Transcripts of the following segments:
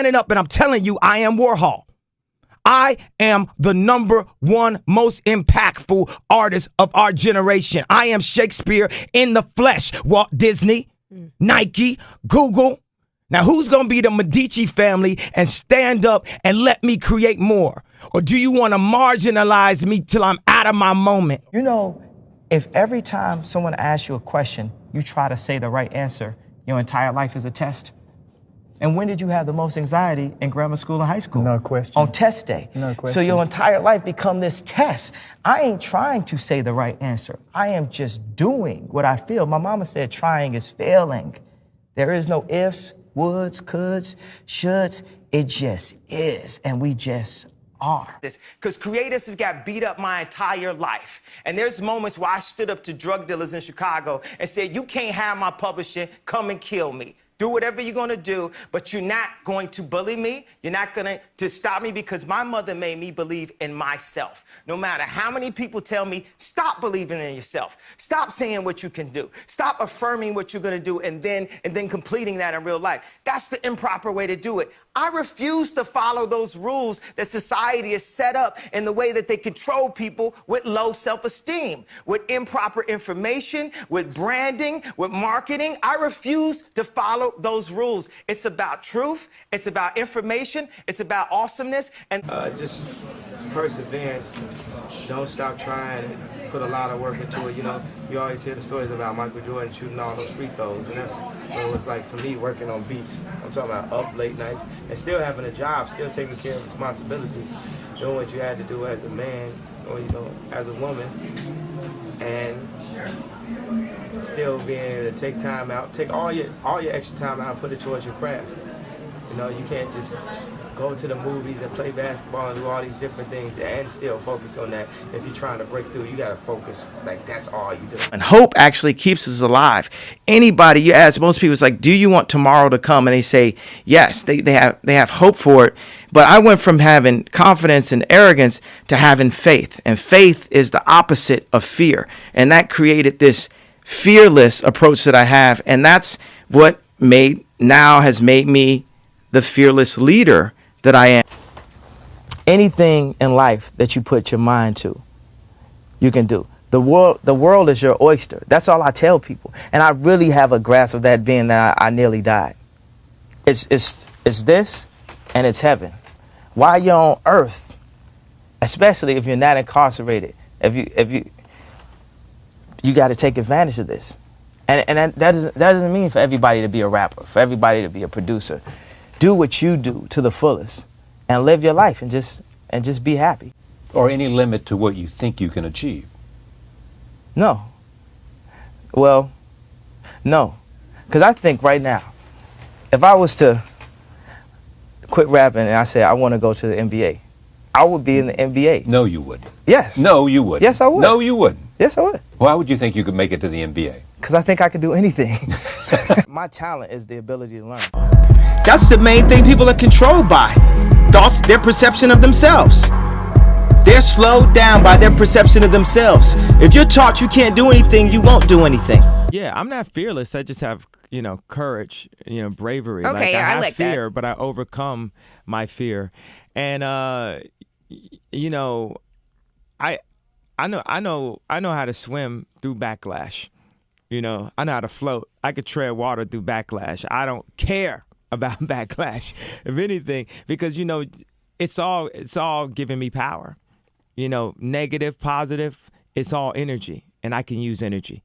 standing up and I'm telling you, I am Warhol. I am the #1 most impactful artist of our generation. I am Shakespeare in the flesh. Walt Disney, Nike, Google. Now, who's going to be the Medici family and stand up and let me create more? Or do you want to marginalize me till I'm out of my moment? You know, if every time someone asks you a question, you try to say the right answer, your entire life is a test. And when did you have the most anxiety in grammar school and high school? No question. On test day. No question. So your entire life become this test. I ain't trying to say the right answer. I am just doing what I feel. My mama said trying is failing. There is no ifs, woulds, coulds, shoulds. It just is, and we just are. Because creatives have got beat up my entire life. And there's moments where I stood up to drug dealers in Chicago and said, you can't have my publishing, come and kill me. Do whatever you're going to do, but you're not going to bully me. You're not going to stop me, because my mother made me believe in myself. No matter how many people tell me, stop believing in yourself. Stop saying what you can do. Stop affirming what you're going to do and then completing that in real life. That's the improper way to do it. I refuse to follow those rules that society has set up in the way that they control people with low self-esteem, with improper information, with branding, with marketing. I refuse to follow those rules. It's about truth. It's about information. It's about awesomeness. And just perseverance. Don't stop trying and put a lot of work into it. You know, you always hear the stories about Michael Jordan shooting all those free throws, and that's what it was like for me working on beats. I'm talking about up late nights and still having a job, still taking care of responsibilities, doing what you had to do as a man or, you know, as a woman, and still being able to take time out, take all your extra time out and put it towards your craft. You know, you can't just go to the movies and play basketball and do all these different things and still focus on that. If you're trying to break through, you got to focus. Like, that's all you do. And hope actually keeps us alive. Anybody you ask, most people, it's like, do you want tomorrow to come? And they say yes. They have hope for it. But I went from having confidence and arrogance to having faith. And faith is the opposite of fear. And that created this fearless approach that I have. And that's what has made me the fearless leader that I am. Anything in life that you put your mind to, you can do. The world is your oyster. That's all I tell people. And I really have a grasp of that, being that I nearly died. It's this, and it's heaven. While you're on earth, especially if you're not incarcerated, you got to take advantage of this. And that doesn't mean for everybody to be a rapper, for everybody to be a producer. Do what you do to the fullest and live your life and just be happy. Or any limit to what you think you can achieve? No. Well, no. Because I think right now, if I was to quit rapping and I said I want to go to the NBA, I would be in the NBA. No, you wouldn't. Yes. No, you wouldn't. Yes, I would. No, you wouldn't. Yes, I would. Why would you think you could make it to the NBA? Because I think I can do anything. My talent is the ability to learn. that's the main thing people are controlled by. Thoughts, their perception of themselves. They're slowed down by their perception of themselves. If you're taught you can't do anything, you won't do anything. Yeah, I'm not fearless. I just have, courage, bravery. Okay, I have like fear, that. but I overcome my fear. And I know how to swim through backlash. I know how to float. I could tread water through backlash. I don't care about backlash, if anything, because it's all giving me power. Negative, positive, it's all energy, and I can use energy.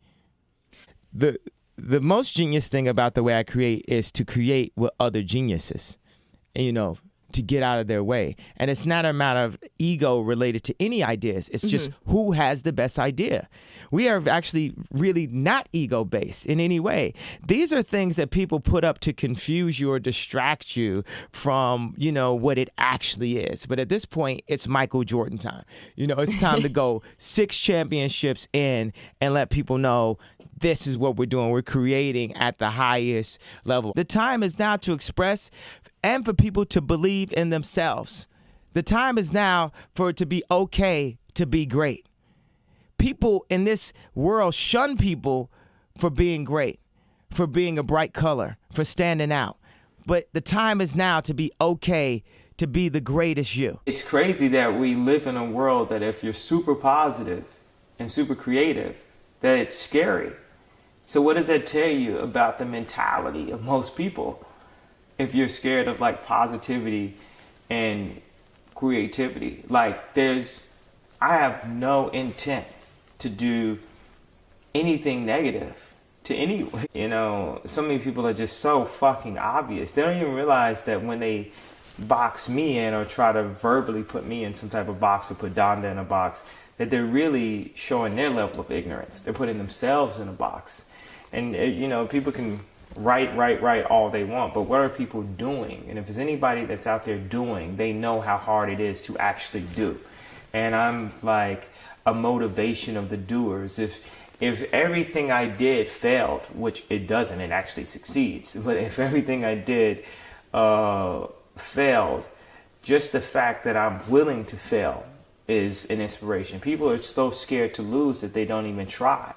The most genius thing about the way I create is to create with other geniuses, to get out of their way. And it's not a matter of ego related to any ideas. It's just who has the best idea. We are actually really not ego-based in any way. These are things that people put up to confuse you or distract you from, what it actually is. But at this point, it's Michael Jordan time. It's time to go 6 championships in and let people know this is what we're doing. We're creating at the highest level. The time is now to express and for people to believe in themselves. The time is now for it to be okay to be great. People in this world shun people for being great, for being a bright color, for standing out. but the time is now to be okay to be the greatest you. It's crazy that we live in a world that if you're super positive and super creative, that it's scary. So what does that tell you about the mentality of most people? If you're scared of like positivity and creativity, like I have no intent to do anything negative to anyone. You know, so many people are just so fucking obvious. They don't even realize that when they box me in or try to verbally put me in some type of box or put Donda in a box, that they're really showing their level of ignorance. They're putting themselves in a box. And, you know, people can write all they want, but what are people doing? And if there's anybody that's out there doing, they know how hard it is to actually do. And I'm like a motivation of the doers. If everything I did failed, which it doesn't, it actually succeeds. But if everything I did failed, just the fact that I'm willing to fail is an inspiration. People are so scared to lose that they don't even try.